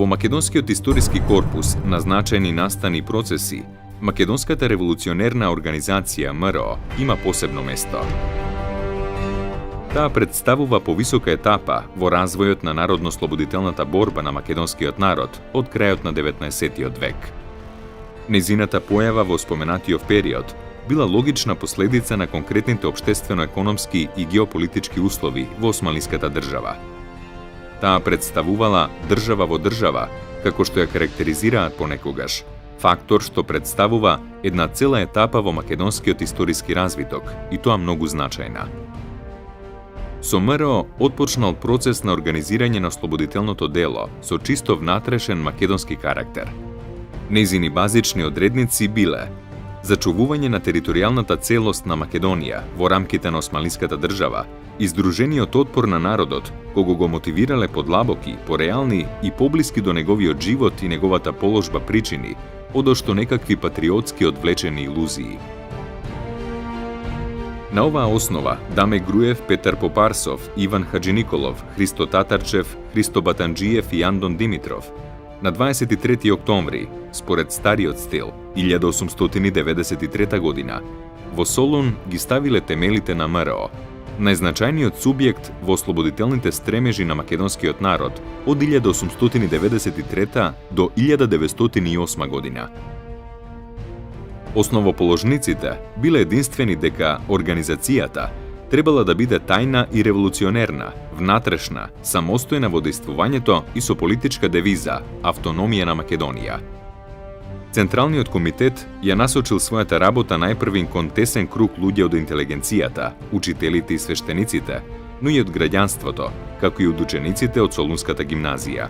Во Македонскиот историски корпус на значајни настани процеси, Македонската револуционерна организација МРО има посебно место. Таа представува повисока етапа во развојот на народно-слободителната борба на македонскиот народ од крајот на 19. век. Незината појава во споменатиот период била логична последица на конкретните општествено-економски и геополитички услови во османлиската држава. Таа представувала држава во држава, како што ја карактеризираат понекогаш, фактор што представува една цела етапа во македонскиот историски развиток, и тоа многу значајна. Со МРО отпочнал процес на организирање на слободителното дело со чисто внатрешен македонски карактер. Нејзини базични одредници биле зачувување на територијалната целост на Македонија во рамките на османлиската држава, издружениот отпор на народот, кого го мотивирале подлабоки, пореални и поблиски до неговиот живот и неговата положба причини, одошто некакви патриотски одвлечени илузии. На оваа основа Даме Груев, Петар Попарсов, Иван Хаджиниколов, Христо Татарчев, Христо Батанџиев и Андон Димитров на 23. октомври, според стариот стил, 1893 година, во Солун ги ставиле темелите на МРО, најзначајниот субјект во ослободителните стремежи на македонскиот народ од 1893 до 1908 година. Основоположниците биле единствени дека организацијата требала да биде тајна и револуционерна, внатрешна, самостојна во дејствувањето и со политичка девиза «Автономија на Македонија». Централниот комитет ја насочил својата работа најпрвин кон тесен круг луѓе од интелигенцијата, учителите и свештениците, но и од граѓанството, како и од учениците од Солунската гимназија.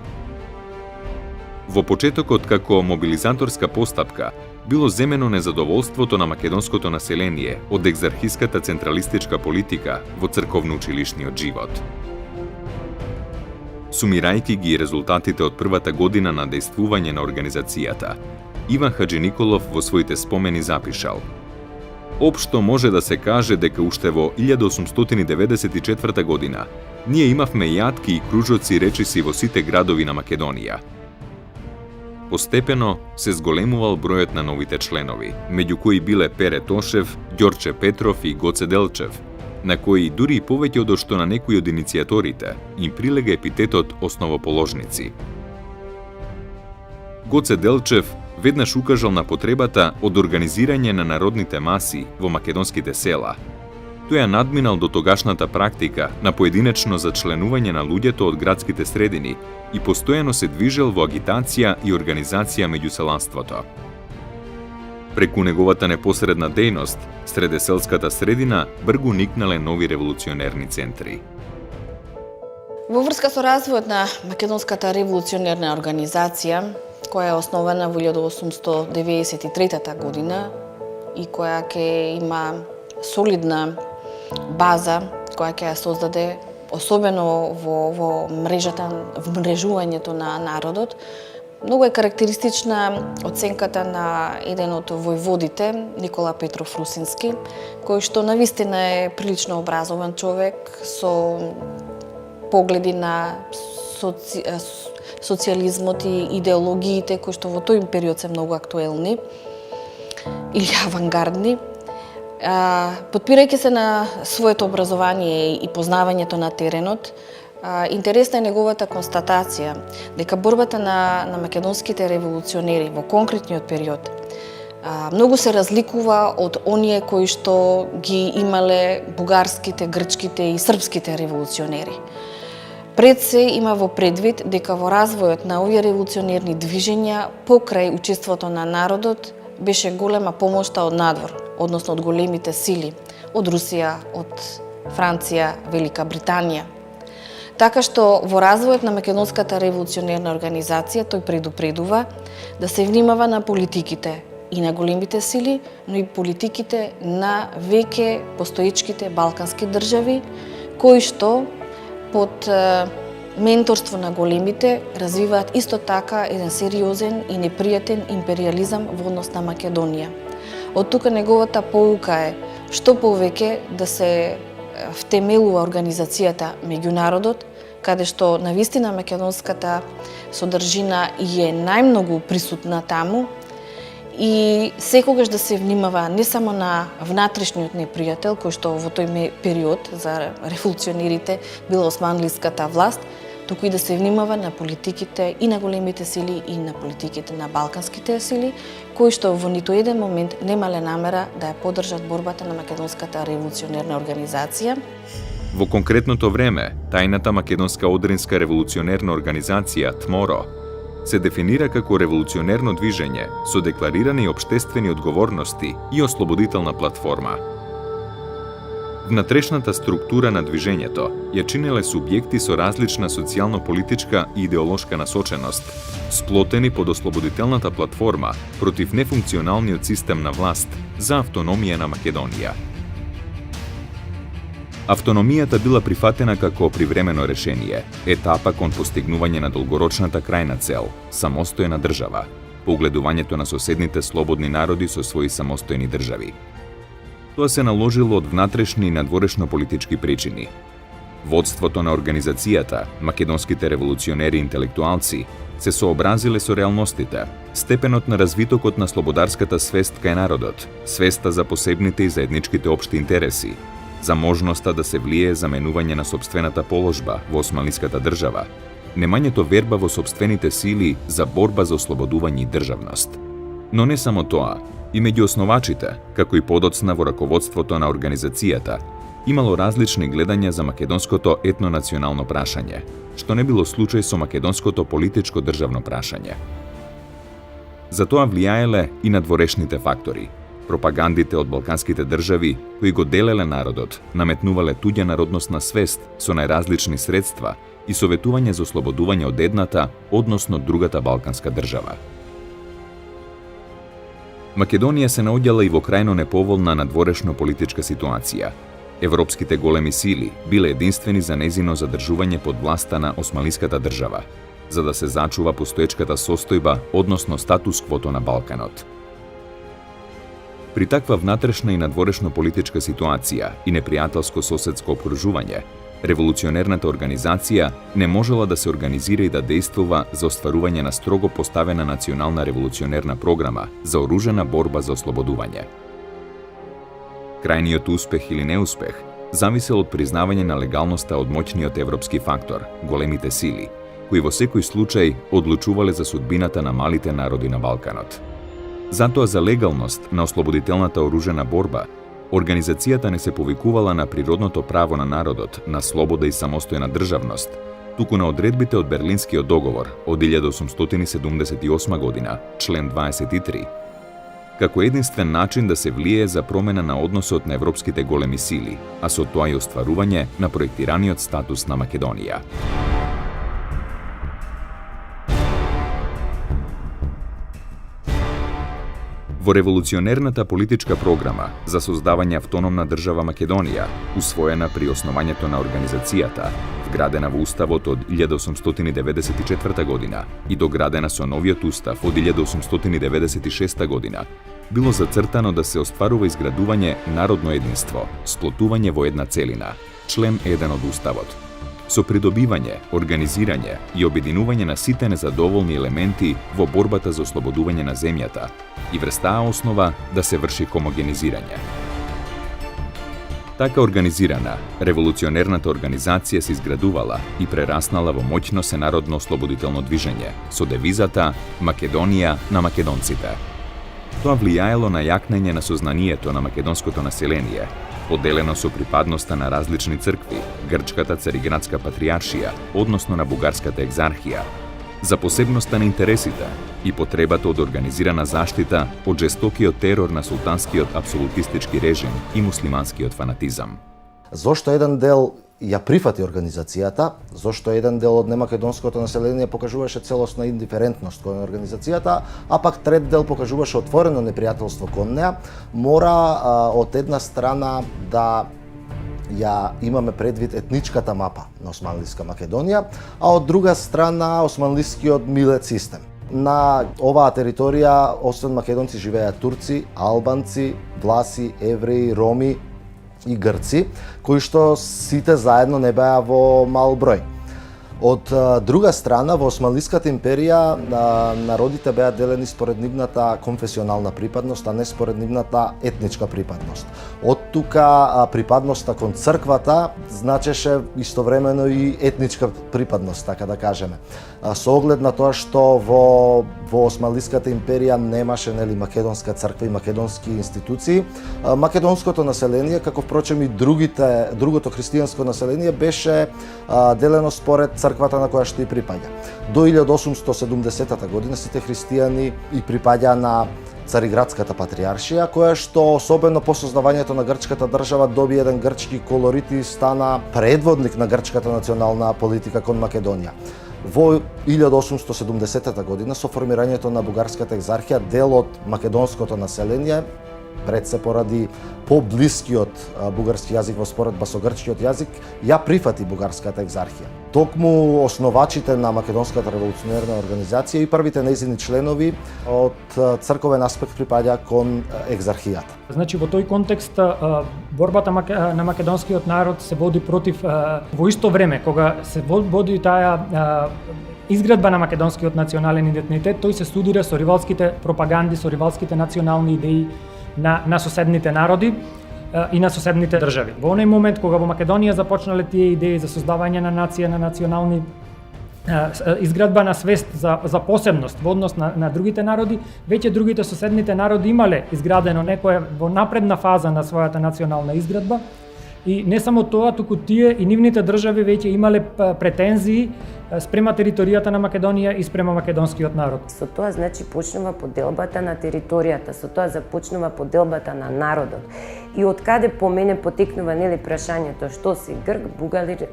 Во почетокот како мобилизаторска постапка било земено незадоволството на македонското население од екзархиската централистичка политика во црковно-училишниот живот. Сумирајќи ги резултатите од првата година на дејствување на организацијата, Иван Хаджиниколов во своите спомени запишал: Општо може да се каже дека уште во 1894 година ние имавме јатки и кружоци речиси во сите градови на Македонија. Постепено се зголемувал бројот на новите членови, меѓу кои биле Пере Тошев, Ѓорче Петров и Гоце Делчев, на кои дури и повеќе од што на некои од иницијаторите им прилега епитетот основоположници. Гоце Делчев веднаш укажал на потребата од организирање на народните маси во македонските села. Тој ја надминал до тогашната практика на поединечно зачленување на луѓето од градските средини и постојано се движел во агитација и организација меѓу селанството. Преку неговата непосредна дејност, среде селската средина бргу никнале нови револуционерни центри. Во врска со развојот на Македонската револуционерна организација, која е основана во 1893 година и која ќе има солидна база која ќе ја создаде особено во мрежата, вмрежувањето на народот. Многу е карактеристична оценката на еден од војводите, Никола Петров Русински, кој што навистина е прилично образован човек со погледи на социјализмот и идеологиите кои што во тој период се многу актуелни или авангардни. Подпирајќи се на своето образование и познавањето на теренот, интересна е неговата констатација дека борбата на македонските револуционери во конкретниот период многу се разликува од оние кои што ги имале бугарските, грчките и српските револуционери. Пред се има во предвид дека во развојот на овие револуционерни движења покрај учеството на народот беше голема помошта од надвор, односно од големите сили, од Русија, од Франција, Велика Британија. Така што во развојот на Македонската револуционерна организација тој предупредува да се внимава на политиките и на големите сили, но и политиките на веќе постоечките балкански држави, кои што под менторство на големите развиваат исто така еден сериозен и непријатен империализам во однос на Македонија. Од тука неговата поука е што повеќе да се втемелува организацијата меѓу народот каде што навистина македонската содржина е најмногу присутна таму и секогаш да се внимава не само на внатрешниот непријател, кој што во тој период за револуционерите била османлиската власт, туку и да се внимава на политиките и на големите сили и на политиките на балканските сили, кои што во ниту еден момент немале намера да ја поддржат борбата на македонската револуционерна организација. Во конкретното време, тајната македонска одринска револуционерна организација ТМОРО се дефинира како револуционерно движење со декларирани општествени одговорности и ослободителна платформа. Внатрешната структура на движењето ја чинеле субјекти со различна социјално-политичка и идеолошка насоченост, сплотени под ослободителната платформа против нефункционалниот систем на власт за автономија на Македонија. Автономијата била прифатена како привремено решение, етапа кон постигнување на долгорочната крајна цел – самостојна држава, по угледувањето на соседните слободни народи со своји самостојни држави. Тоа се наложило од внатрешни и надворешно политички причини. Водството на организацијата, македонските револуционери и интелектуалци, се сообразиле со реалностите, степенот на развитокот на слободарската свест кај народот, свеста за посебните и заедничките општи интереси, за можноста да се влие заменување на сопствената положба во османлиската држава, немањето верба во сопствените сили за борба за ослободување и државност. Но не само тоа, и меѓу основачите, како и подоцна во раководството на организацијата, имало различни гледања за македонското етнонационално прашање, што не било случај со македонското политичко државно прашање. За тоа влијаеле и надворешните фактори, пропагандите од балканските држави кои го делеле народот, наметнувале туѓа народносна свест со најразлични средства и советување за ослободување од едната, односно другата балканска држава. Македонија се наоѓала и во крајно неповолна надворешно политичка ситуација. Европските големи сили биле единствени за незино задржување под власта на османлиската држава, за да се зачува постоечката состојба, односно статус-квото на Балканот. При таква внатрешна и надворешно политичка ситуација и непријателско соседско окружување, револуционерната организација не можела да се организира и да действува за остварување на строго поставена национална револуционерна програма за оружена борба за ослободување. Крајниот успех или неуспех зависел од признавање на легалноста од моќниот европски фактор, големите сили, кои во секој случај одлучувале за судбината на малите народи на Балканот. Затоа за легалност на ослободителната оружена борба, организацијата не се повикувала на природното право на народот на слобода и самостојна државност, туку на одредбите од Берлинскиот договор од 1878 година, член 23, како единствен начин да се влие за промена на односот на европските големи сили, а со тоа и остварување на проектираниот статус на Македонија. Во револуционерната политичка програма за создавање автономна држава Македонија, усвоена при основањето на организацијата, вградена во Уставот од 1894 година и доградена со новиот Устав од 1896 година, било зацртано да се остварува изградување народно единство, сплотување во една целина, член 1 од Уставот, со придобивање, организирање и обединување на сите незадоволни елементи во борбата за ослободување на земјата и врз таа основа да се врши хомогенизирање. Така организирана, револуционерната организација се изградувала и прераснала во моќно сенародно ослободително движење со девизата Македонија на македонците. Тоа влијаело на јакнење на сознанието на македонското население, поделено со припадноста на различни цркви, Грчката цариградска патријаршија, односно на Бугарската екзархија, за посебноста на интересите и потребата од организирана заштита од жестокиот терор на султанскиот апсолутистички режим и муслиманскиот фанатизам. Зошто еден дел ја прифати организацијата, зошто еден дел од немакедонското население покажуваше целосна индиферентност кон организацијата, а пак трет дел покажуваше отворено непријателство кон неа, мора од една страна да ја имаме предвид етничката мапа на Османлиска Македонија, а од друга страна османлискиот милет систем. На оваа територија, освен македонци, живеат турци, албанци, власи, евреи, роми и грци, кои што сите заедно не беа во мал број. Од друга страна, во Османлиската империја народите беа делени според нивната конфесионална припадност, а не според нивната етничка припадност. Од тука припадноста кон црквата значеше истовремено и етничка припадност, така да кажеме. Со оглед на тоа што во Османлиската империја немаше македонска црква и македонски институции, македонското население, како впрочем и другото христијанско население, беше делено според црквата на која што и припаѓа. До 1870 година сите христијани и припаѓа на Цариградската патриаршија, која што особено по создавањето на грчката држава доби еден грчки колорит и стана предводник на грчката национална политика кон Македонија. Во 1870 година со формирањето на бугарската екзархија, дел од македонското население, пред се поради поблискиот бугарски јазик во споредба со грчкиот јазик, ја прифати бугарската екзархија. Токму основачите на Македонската револуционерна организација и првите нејзини членови од црковен аспект припаѓа кон екзархијата. Значи во тој контекст борбата на македонскиот народ се води против во исто време кога се води таа изградба на македонскиот национален идентитет, тој се студира со ривалските пропаганди, со ривалските национални идеи на соседните народи и на соседните држави. Во оној момент кога во Македонија започнале тие идеи за создавање на нација, на национални изградба на свест за посебност во однос на другите народи, веќе другите соседните народи имале изградено некоја во напредна фаза на својата национална изградба. И не само тоа, туку тие и нивните држави веќе имале претензии спрема територијата на Македонија и спрема македонскиот народ. Со тоа значи почнува поделбата на територијата, со тоа започнува поделбата на народот. И од каде по мене потекнува прашањето што си грк,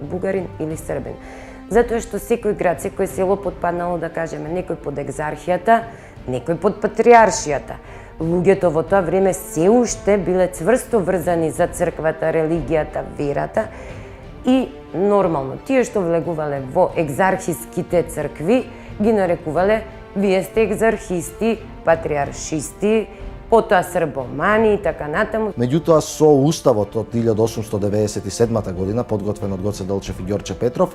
бугарин или србин. Затоа што секој град, секој село подпаднало, да кажеме, некој под екзархијата, некој под патриаршијата. Луѓето во тоа време се уште биле цврсто врзани за црквата, религијата, верата и нормално тие што влегувале во екзархиските цркви ги нарекувале вие сте екзархисти, патриаршисти, потоа србомани и така натаму. Меѓутоа со уставот од 1897 година, подготвен од Гоце Делчев и Ѓорче Петров,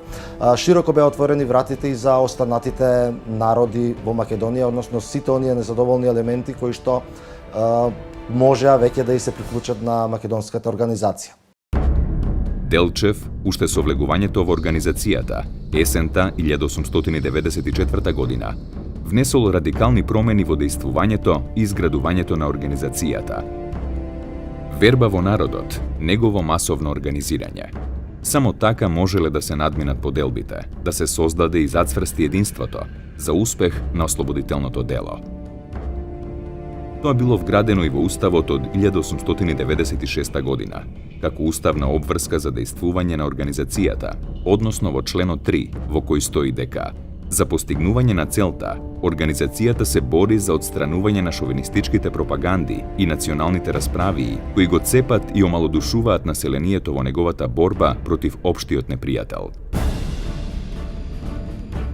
широко беа отворени вратите и за останатите народи во Македонија, односно сите оние незадоволни елементи кои што можеа веќе да и се приклучат на македонската организација. Делчев, уште со влегувањето во организацијата, есента 1894 година, внесол радикални промени во дејствувањето и изградувањето на организацијата. Верба во народот, негово масовно организирање. Само така можеле да се надминат поделбите, да се создаде и зацврсти единството за успех на ослободителното дело. Тоа било вградено и во Уставот од 1896 година, како уставна обврска за дејствување на организацијата, односно во членот 3, во кој стои дека за постигнување на целта, организацијата се бори за отстранување на шовинистичките пропаганди и националните расправии кои го цепат и омалодушуваат населението во неговата борба против општиот непријател.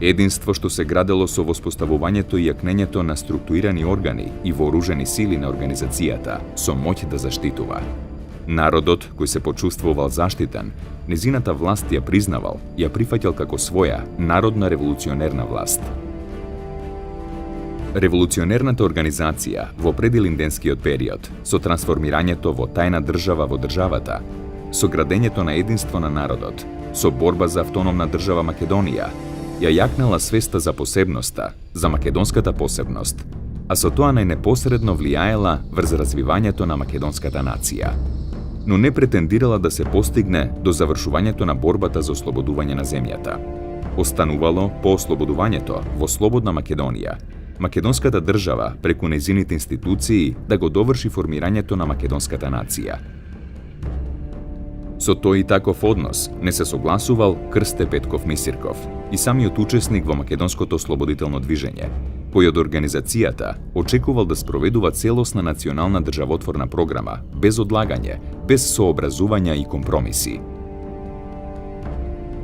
Единство што се градело со воспоставувањето и јакнењето на структурирани органи и вооружени сили на организацијата со моќ да заштитува. Народот, кој се почувствувал заштитен, незината власт ја признавал, ја прифаќал како своја народна револуционерна власт. Револуционерната организација во предилинденскиот период, со трансформирањето во тајна држава во државата, со градењето на единство на народот, со борба за автономна држава Македонија, ја јакнала свеста за посебноста, за македонската посебност, а со тоа најнепосредно влијаела врз развивањето на македонската нација. Но не претендирала да се постигне до завршувањето на борбата за ослободување на земјата. Останувало по ослободувањето во слободна Македонија, македонската држава преку незините институции да го доврши формирањето на македонската нација. Со тој и таков однос не се согласувал Крсте Петков Мисирков и самиот учесник во македонското ослободително движење, кој од организацијата очекувал да спроведува целосна национална државотворна програма, без одлагање, без сообразувања и компромиси.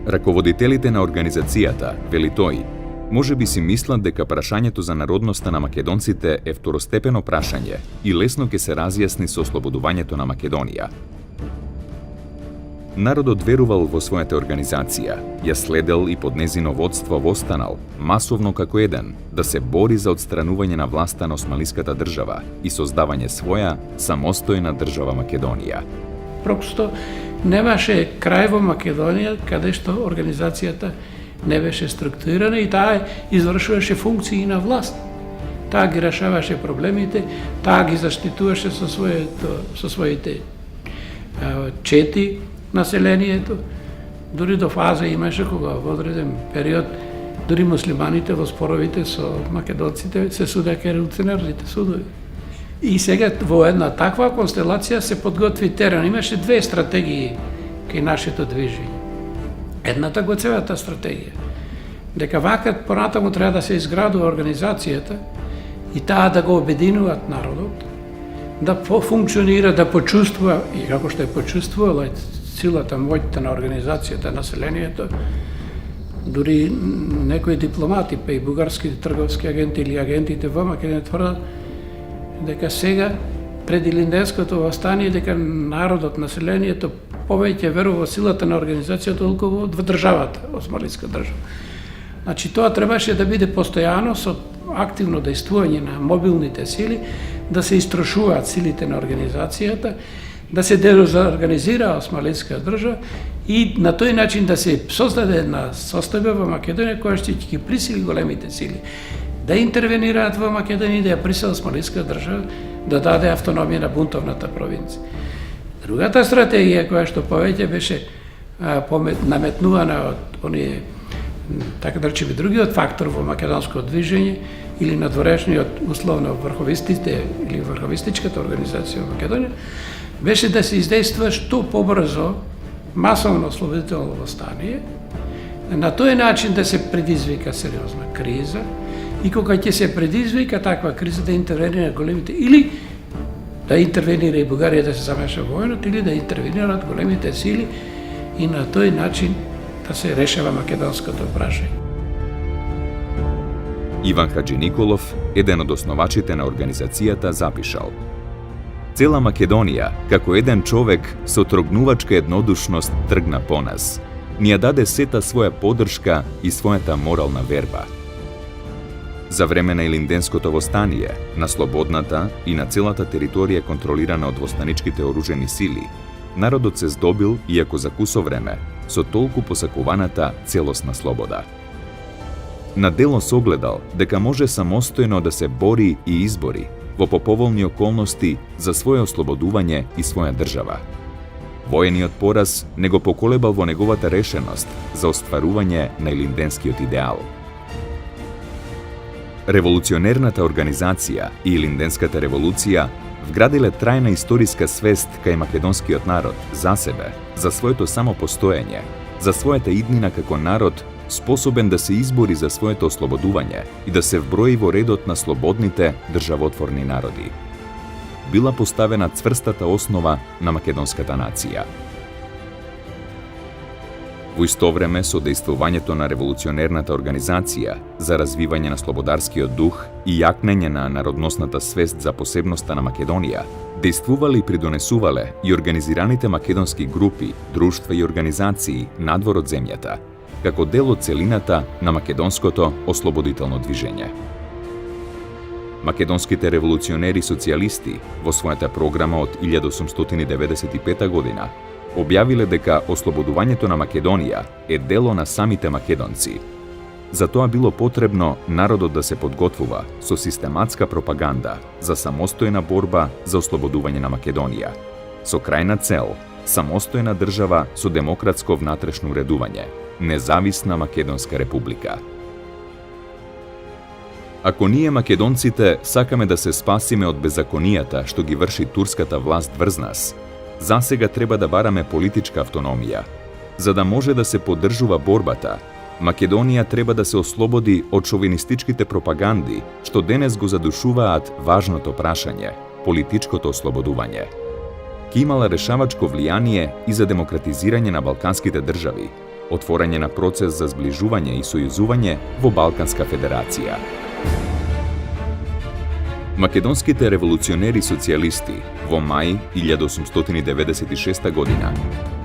Раководителите на организацијата, вели тој, може би си мислат дека прашањето за народноста на македонците е второстепено прашање и лесно ќе се разјасни со ослободувањето на Македонија. Народот верувал во својата организација, ја следел и под незино водство востанал, масовно како еден, да се бори за отстранување на власта на османлиската држава и создавање своја самостојна држава Македонија. Просто немаше крај во Македонија каде што организацијата не беше структурирана и таа извршуваше функции на власт. Таа ги решаваше проблемите, таа ги заштитуваше со своите чети населението. Дури до фаза имаше кога во одреден период дури муслиманите во споровите со македонците се судеа кај револуционерните судови. И сега во една таква констелација се подготви терен. Имаше две стратегии кај нашето движење. Едната го целата стратегија, дека вака понатаму треба да се изградува организацијата и таа да го обединуваат народот, да функционира, да почувствува, и како што е почувствувала силата, моќта на организацијата, населението, дури некои дипломати, па и бугарски трговски агенти или агентите во Македонија тврдат дека сега, пред Илинденското востание, дека народот, населението повеќе верува во силата на организацијата отколку во државата, османлиска држава. Значи, тоа требаше да биде постојано со активно дејствување на мобилните сили, да се истрошуваат силите на организацијата, да се дезорганизира османлиска држава и на тој начин да се создаде една состојба во Македонија која што ќе ги присили големите сили да интервенираат во Македонија и да ја присили османлиска држава да даде автономија на бунтовната провинција. Другата стратегија која што повеќе беше наметнувана од оние, така да речеме, другиот фактор во македонско движење или надворешниот условно врховистите или врховистичката организација во Македонија, беше да се издейства што побрзо масовно ослободително востание, на тој начин да се предизвика сериозна криза и кога ќе се предизвика таква криза да интервенира големите или да интервенира и Бугарија да се замеша во војната или да интервенираат големите сили и на тој начин да се решава македонското прашање. Иван Хаджи Николов, еден од основачите на организацијата, запишал: "Цела Македонија, како еден човек со трогнувачка еднодушност тргна по нас. Ни ја даде сета своја поддршка и својата морална верба." За време на Илинденското востание, на слободната и на целата територија контролирана од востаничките оружени сили, народот се здобил, иако за кусо време, со толку посакуваната целосна слобода. На дело согледал дека може самостојно да се бори и избори во поповолни околности за свое ослободување и своја држава. Воениот пораз не го поколебал во неговата решеност за остварување на илинденскиот идеал. Револуционерната организација и Илинденската револуција вградиле трајна историска свест кај македонскиот народ за себе, за своето самопостоење, за својата иднина како народ способен да се избори за своето ослободување и да се вброи во редот на слободните државотворни народи. Била поставена цврстата основа на македонската нација. Во исто време со дејствувањето на револуционерната организација за развивање на слободарскиот дух и јакнење на народносната свест за посебноста на Македонија, дејствувале и придонесувале и организираните македонски групи, друштва и организации надвор од земјата, како дел од целината на македонското ослободително движење. Македонските револуционери социјалисти во својата програма од 1895 година објавиле дека ослободувањето на Македонија е дело на самите македонци. Затоа било потребно народот да се подготвува со систематска пропаганда за самостојна борба за ослободување на Македонија, со крајна цел самостојна држава со демократско внатрешно уредување, независна Македонска република. Ако ние македонците сакаме да се спасиме од беззаконијата што ги врши турската власт врз нас, засега треба да бараме политичка автономија. За да може да се поддржува борбата, Македонија треба да се ослободи од шовинистичките пропаганди што денес го задушуваат важното прашање – политичкото ослободување. Ке имала решавачко влијание и за демократизирање на балканските држави, отворање на процес за зближување и сојузување во Балканска федерација. Македонските револуционери социјалисти во мај 1896 година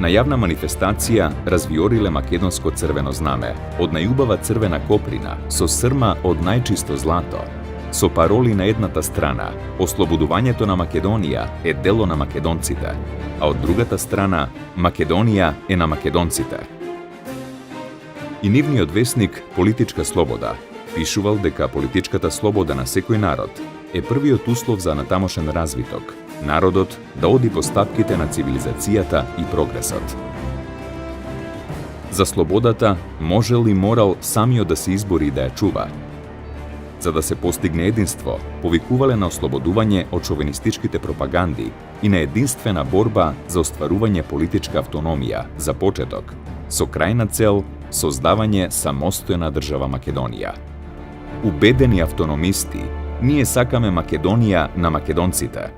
на јавна манифестација развиориле македонско црвено знаме од најубава црвена коприна со срма од најчисто злато, со пароли на едната страна «Ослободувањето на Македонија е дело на македонците», а од другата страна «Македонија е на македонците». И нивниот весник «Политичка слобода» пишувал дека политичката слобода на секој народ е првиот услов за натамошен развиток, народот да оди по стапките на цивилизацијата и прогресот. За слободата можел и морал самиот да се избори и да ја чува. За да се постигне единство, повикувале на ослободување од шовинистичките пропаганди и на единствена борба за остварување политичка автономија за почеток, со крајна цел создавање самостојна држава Македонија. Убедени автономисти, ние сакаме Македонија на македонците.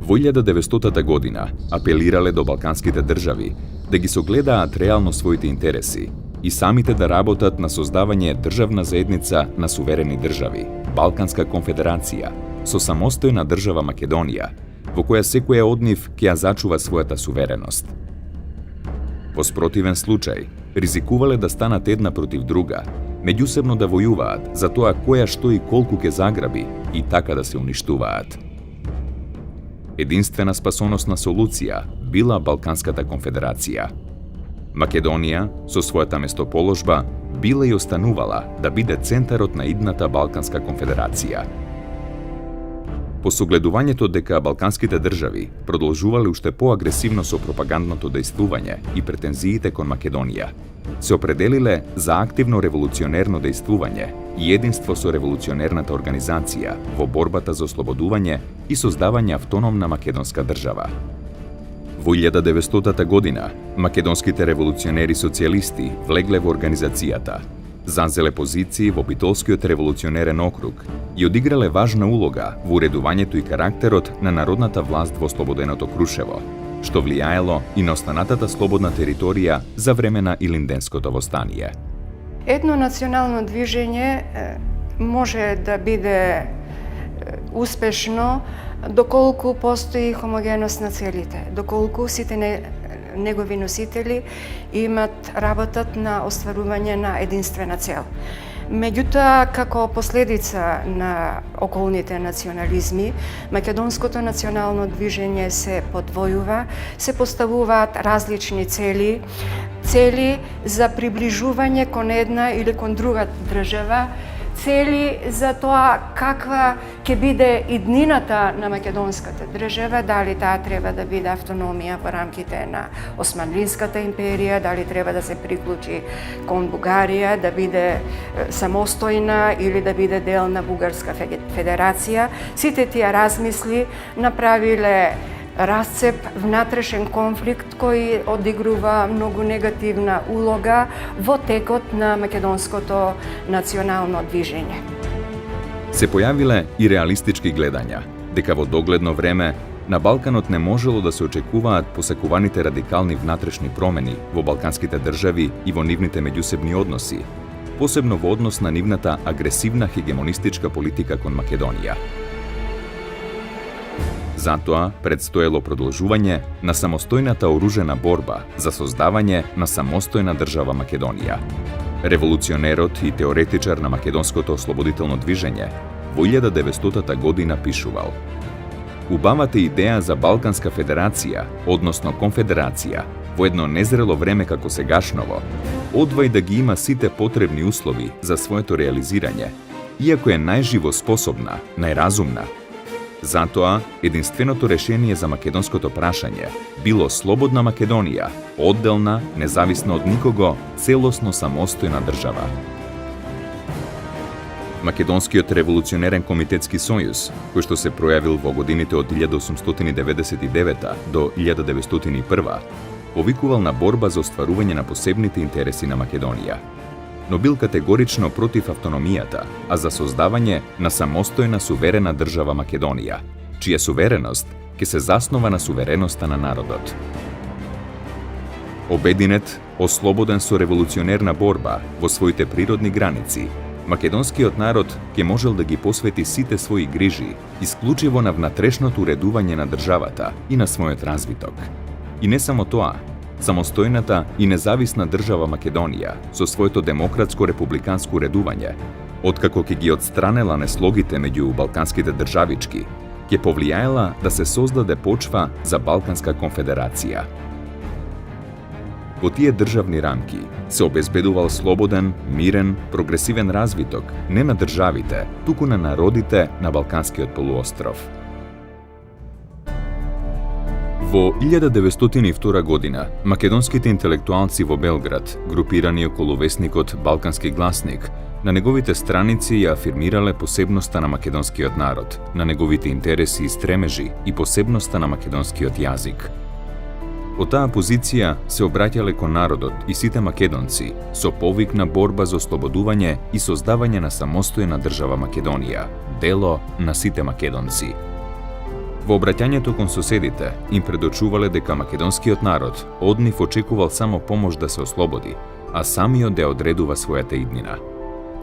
Во 1900 година апелирале до балканските држави да ги согледаат реално своите интереси и самите да работат на создавање државна заедница на суверени држави, Балканска конфедерација, со самостојна држава Македонија, во која секоја од нив ќе ја зачува својата сувереност. Во спротивен случај, ризикувале да станат една против друга, меѓусебно да војуваат за тоа која што и колку ќе заграби и така да се уништуваат. Единствена спасоносна солуција била Балканската конфедерација. Македонија, со својата местоположба, била и останувала да биде центарот на идната Балканска конфедерација. По согледувањето дека балканските држави продолжувале уште поагресивно со пропагандното дејствување и претензиите кон Македонија, се определиле за активно револуционерно дејствување и единство со револуционерната организација во борбата за ослободување и создавање автономна македонска држава. Во 1900 година, македонските револуционери социјалисти влегле во организацијата, занзеле позиции во Битолскиот револуционерен округ и одиграле важна улога во уредувањето и карактерот на народната власт во ослободеното Крушево, што влијаело и на останатата слободна територија за време на Илинденското востание. Едно национално движење може да биде успешно доколку постои хомогеност на целите, доколку сите негови носители работат на остварување на единствена цел. Меѓутоа, како последица на околните национализми, македонското национално движење се подвојува, се поставуваат различни цели за приближување кон една или кон друга држава, цели за тоа каква ќе биде иднината на македонската држава, дали таа треба да биде автономија во рамките на Османлинската империја, дали треба да се приклучи кон Бугарија, да биде самостојна или да биде дел на Бугарска федерација. Сите тие размисли направиле расцеп, внатрешен конфликт кој одигрува многу негативна улога во текот на македонското национално движење. Се појавиле и реалистички гледања, дека во догледно време на Балканот не можело да се очекуваат посакуваните радикални внатрешни промени во балканските држави и во нивните меѓусебни односи, посебно во однос на нивната агресивна хегемонистичка политика кон Македонија. Затоа предстоело продолжување на самостојната оружена борба за создавање на самостојна држава Македонија. Револуционерот и теоретичар на македонското ослободително движење во 1900 година пишувал: "Убавата идеја за Балканска федерација, односно конфедерација, во едно незрело време како сегашново, одвај да ги има сите потребни услови за своето реализирање, иако е најживо способна, најразумна. Затоа, единственото решение за македонското прашање било слободна Македонија, одделна, независна од никого, целосно самостојна држава." Македонскиот револуционерен комитетски сојуз, кој што се пројавил во годините од 1899 до 1901, повикувал на борба за остварување на посебните интереси на Македонија, но бил категорично против автономијата, а за создавање на самостојна суверена држава Македонија, чија сувереност ќе се заснова на сувереноста на народот. Обединет, ослободен со револуционерна борба во своите природни граници, македонскиот народ ќе можел да ги посвети сите своји грижи исклучиво на внатрешното уредување на државата и на својот развиток. И не само тоа, самостојната и независна држава Македонија со своето демократско-републиканско уредување, откако ќе ги отстранела неслогите меѓу балканските државички, ќе повлијаела да се создаде почва за Балканска конфедерација. Во тие државни рамки се обезбедувал слободен, мирен, прогресивен развиток не на државите, туку на народите на Балканскиот полуостров. Во 1902 година, македонските интелектуалци во Белград, групирани околу весникот Балкански гласник, на неговите страници ја афирмирале посебноста на македонскиот народ, на неговите интереси и стремежи и посебноста на македонскиот јазик. Од таа позиција се обраќале кон народот и сите македонци со повик на борба за ослободување и создавање на самостојна држава Македонија, дело на сите македонци. Во обраќањето кон соседите им предочувале дека македонскиот народ од нив очекувал само помош да се ослободи, а самиот да одредува својата иднина.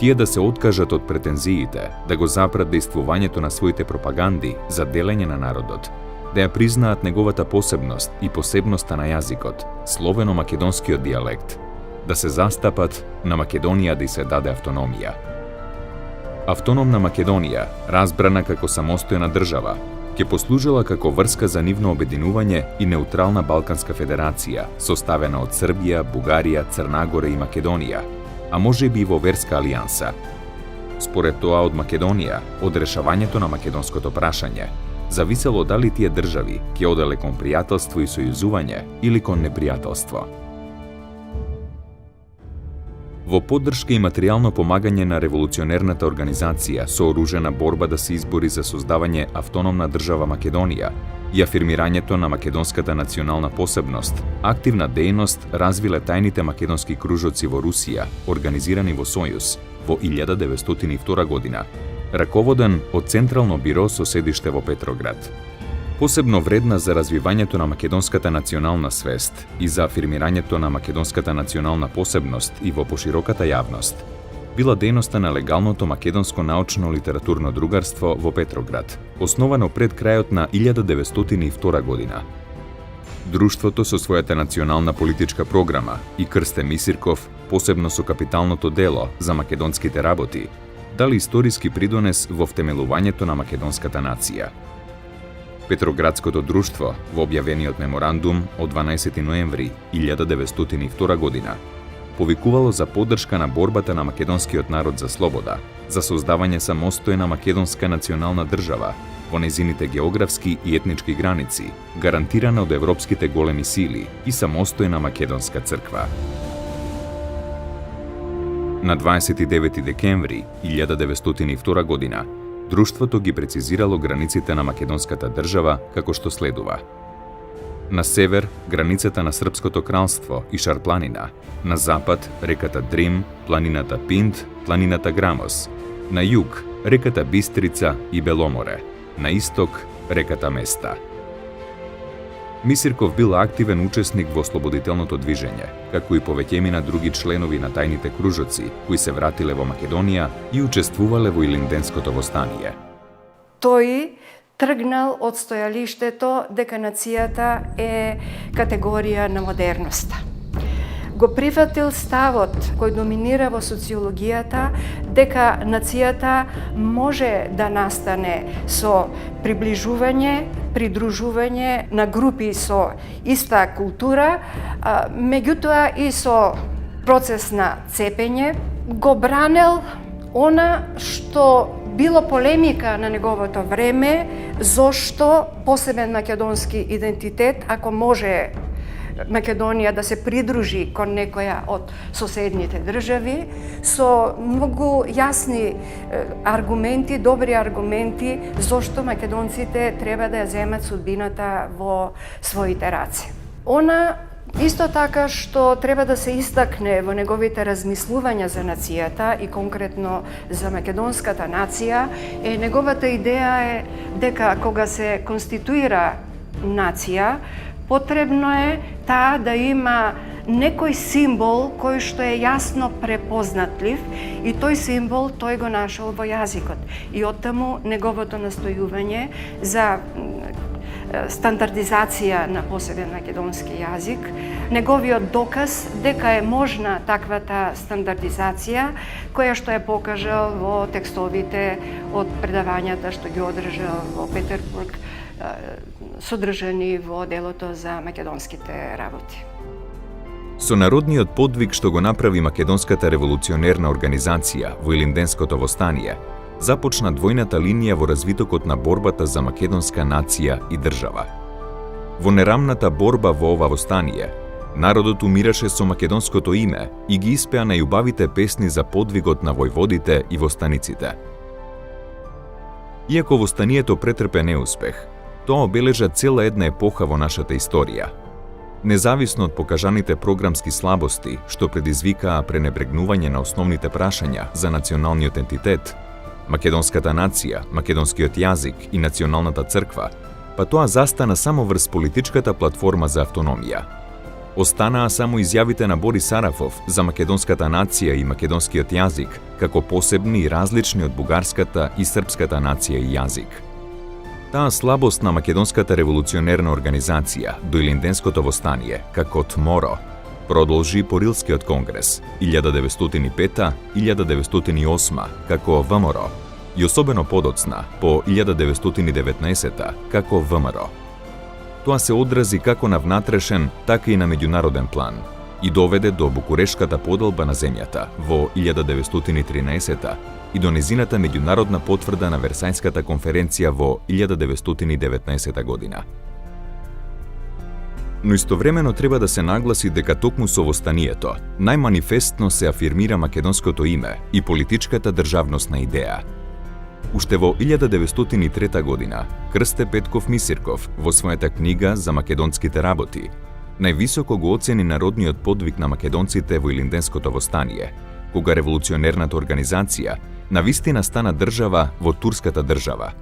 Тие да се откажат од претензиите, да го запрат действувањето на своите пропаганди за делење на народот, да ја признаат неговата посебност и посебноста на јазикот, словено-македонскиот дијалект, да се застапат на Македонија да й се даде автономија. Автономна Македонија, разбрана како самостојна држава, ќе послужила како врска за нивно обединување и неутрална Балканска федерација, составена од Србија, Бугарија, Црнагора и Македонија, а може би и во верска алијанса. Според тоа од Македонија, од решавањето на македонското прашање, зависело дали тие држави ќе оделе кон пријателство и сојузување или кон непријателство. Во поддршка и материјално помагање на револуционерната организација сооружена борба да се избори за создавање автономна држава Македонија и афирмирањето на македонската национална посебност, активна дејност развиле тајните македонски кружоци во Русија, организирани во Сојуз во 1902 година, раководен од Централно биро со седиште во Петроград. Посебно вредна за развивањето на македонската национална свест и за афирмирањето на македонската национална посебност и во пошироката јавност, била дејноста на легалното македонско научно-литературно другарство во Петроград, основано пред крајот на 1902 година. Друштвото со својата национална политичка програма и Крсте Мисирков, посебно со капиталното дело за македонските работи, дали историски придонес во втемелувањето на македонската нација. Петроградското друштво во објавениот меморандум од 12 ноември 1902 година повикувало за поддршка на борбата на македонскиот народ за слобода, за создавање самостојна македонска национална држава во незините географски и етнички граници, гарантирана од европските големи сили и самостојна македонска црква. На 29 декември 1902 година друштвото ги прецизирало границите на македонската држава како што следува. На север границата на Српското кралство и Шарпланина, на запад реката Дрим, планината Пинд, планината Грамос, на југ реката Бистрица и Беломоре, на исток реката Места. Мисирков бил активен учесник во ослободителното движење, како и повеќемина други членови на тајните кружоци кои се вратиле во Македонија и учествувале во Илинденското востание. Тој тргнал од стојалиштето дека нацијата е категорија на модерноста. Го прифатил ставот кој доминира во социологијата дека нацијата може да настане со приближување, придружување на групи со иста култура, меѓутоа и со процес на цепење. Го бранел она што било полемика на неговото време, зошто посебен македонски идентитет, ако може Македонија да се придружи кон некоја од соседните држави, со многу јасни аргументи, добри аргументи, зошто македонците треба да ја земат судбината во своите раце. Она исто така што треба да се истакне во неговите размислувања за нацијата и конкретно за македонската нација, е неговата идеја е дека кога се конституира нација, потребно е таа да има некој символ кој што е јасно препознатлив и тој символ тој го нашол во јазикот. И оттаму неговото настојување за стандардизација на посебен македонски јазик, неговиот доказ дека е можна таквата стандардизација, која што е покажал во текстовите од предавањата што ги одржал во Петербург, содржани во делото за македонските работи. Со народниот подвиг што го направи Македонската револуционерна организација во Илинденското востание, започна двојната линија во развитокот на борбата за македонска нација и држава. Во нерамната борба во ова востание, народот умираше со македонското име и ги испеа најубавите песни за подвигот на војводите и востаниците. Иако востанието претрпе неуспех, тоа обележа цела една епоха во нашата историја. Независно од покажаните програмски слабости, што предизвикаа пренебрегнување на основните прашања за националниот ентитет, македонската нација, македонскиот јазик и националната црква, па тоа застана само врз политичката платформа за автономија. Останаа само изјавите на Борис Сарафов за македонската нација и македонскиот јазик како посебни и различни од бугарската и српската нација и јазик. Таа слабост на Македонската револуционерна организација до Илинденското востание, како ТМОРО, продолжи по Рилскиот конгрес 1905-1908 како ВМРО и особено подоцна по 1919 како ВМРО. Тоа се одрази како на внатрешен, така и на меѓународен план и доведе до Букурешката поделба на земјата во 1913 и до незината меѓународна потврда на Версајската конференција во 1919 година. Но истовремено треба да се нагласи дека токму со востанието најманифестно се афирмира македонското име и политичката државносна идеја. Уште во 1903 година Крсте Петков Мисирков во својата книга за македонските работи највисоко го оцени народниот подвиг на македонците во Илинденското востание, кога револуционерната организација навистина стана држава во турската држава,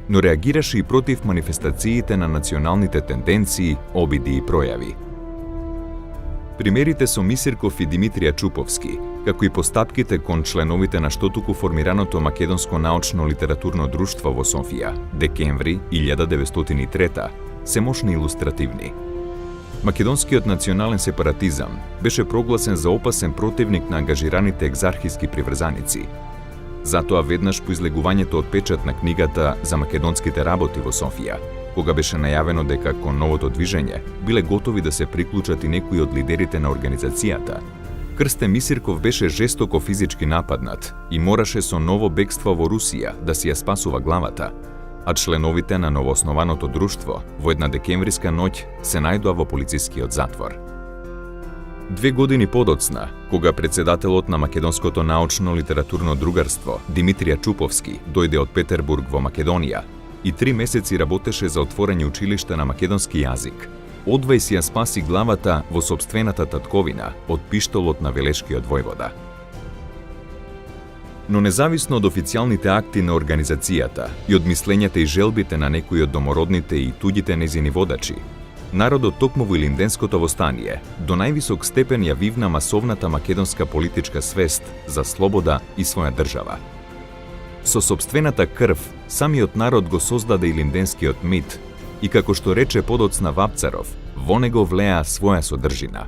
но реагираше и против манифестациите на националните тенденции, обиди и пројави. Примерите со Мисирков и Димитрија Чуповски, како и постапките кон членовите на штотуку формираното Македонско научно-литературно друштво во Софија, декември 1903, се мощни илустративни. Македонскиот национален сепаратизам беше прогласен за опасен противник на ангажираните екзархиски приврзаници. Затоа веднаш по излегувањето од печат на книгата за македонските работи во Софија, кога беше најавено дека кон новото движење биле готови да се приклучат и некои од лидерите на организацијата, Крсте Мисирков беше жестоко физички нападнат и мораше со ново бегство во Русија да си ја спасува главата, а членовите на новооснованото друштво во една декемвриска ноќ се најдоа во полицискиот затвор. 2 години подоцна, кога председателот на Македонското научно-литературно другарство Димитрија Чуповски дојде од Петербург во Македонија и 3 месеци работеше за отворање училишта на македонски јазик, одвај си ја спаси главата во сопствената татковина од пиштолот на велешкиот војвода. Но независно од официјалните акти на организацијата и од мислењата и желбите на некои од домородните и туѓите незини водачи, народот токму во Илинденското востание до највисок степен ја вивна масовната македонска политичка свест за слобода и своја држава. Со сопствената крв, самиот народ го создаде илинденскиот мит и како што рече подоцна Вапцаров, во него влеа своја содржина.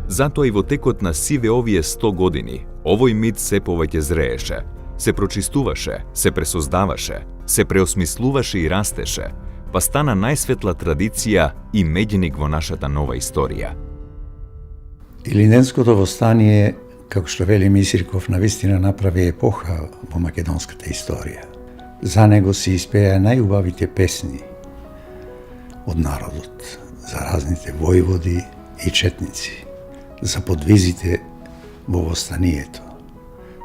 Затоа и во текот на сиве овие 100 години, овој мит се повеќе зрееше, се прочистуваше, се пресоздаваше, се преосмислуваше и растеше, па стана најсветла традиција и меѓеник во нашата нова историја. Илинденското востание, како што вели Мисирков, навистина направи епоха во македонската историја. За него се испеа најубавите песни од народот, за разните војводи и четници, за подвизите во востанието,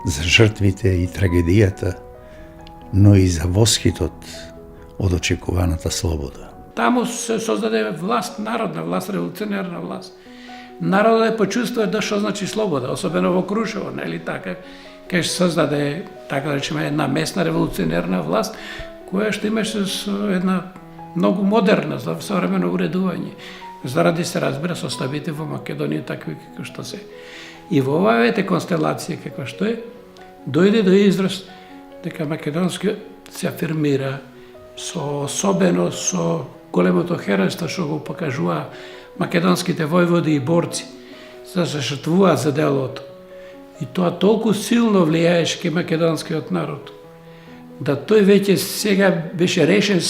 за жртвите и трагедијата, но и за восхитот од очекуваната слобода. Таму се создаде власт, народна власт, револуционерна власт. Народот е почувствува да што значи слобода, особено во Крушево, нели така, кај се создаде, така да речеме, една местна револуционерна власт, која што имаше една многу модерна, современо уредување. заради се разбира составите во Македонија такви како што се. И во овајте констелација како што е, дојде до израз дека македонскиот се афирмира со особено со големото херојство што го покажува македонските војводи и борци, за да се жртвуваат за делото. И тоа толку силно влијаеше ке македонскиот народ, да тој веќе сега беше решен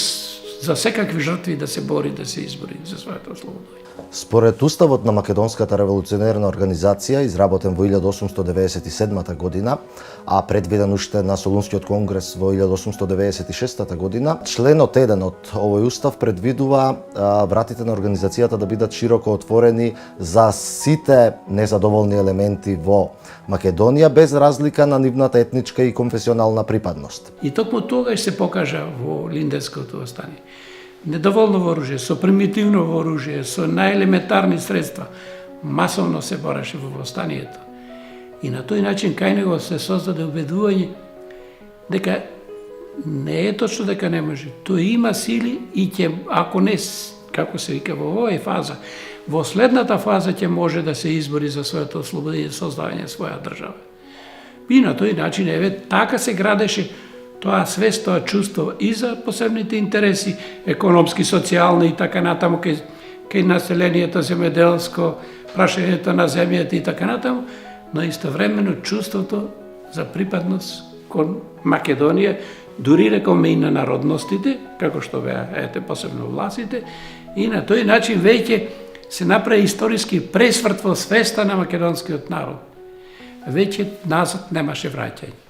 за секакви жртви да се бори, да се избори за својата слобода. Според Уставот на Македонската револуционерна организација, изработен во 1897 година, а предвиден уште на Солунскиот конгрес во 1896 година, членот 1 од овој устав предвидува вратите на организацијата да бидат широко отворени за сите незадоволни елементи во Македонија, без разлика на нивната етничка и конфесионална припадност. И токму тогаш се покажа во Линденското востание. Недоволно вооружје, со примитивно вооружје, со најелементарни средства, масовно се бореше во востанието. И на тој начин кај него се создаде убедување дека не е точно дека не може. Тој има сили и ќе, ако не, како се вика во овој фаза, во следната фаза ќе може да се избори за својата слобода и создавање своја држава. И на тој начин, еве, така се градеше тоа свест, тоа чувство и за посебните интереси, економски, социјални и така натаму, кај населението земјоделско, прашањето на земјата и така натаму, но истовремено чувството за припадност кон Македонија, дури рекоме и на народностите, како што беа, ете, посебно власите, и на тој начин веќе се направи историски пресврт во свеста на македонскиот народ. Веќе назад немаше враќање.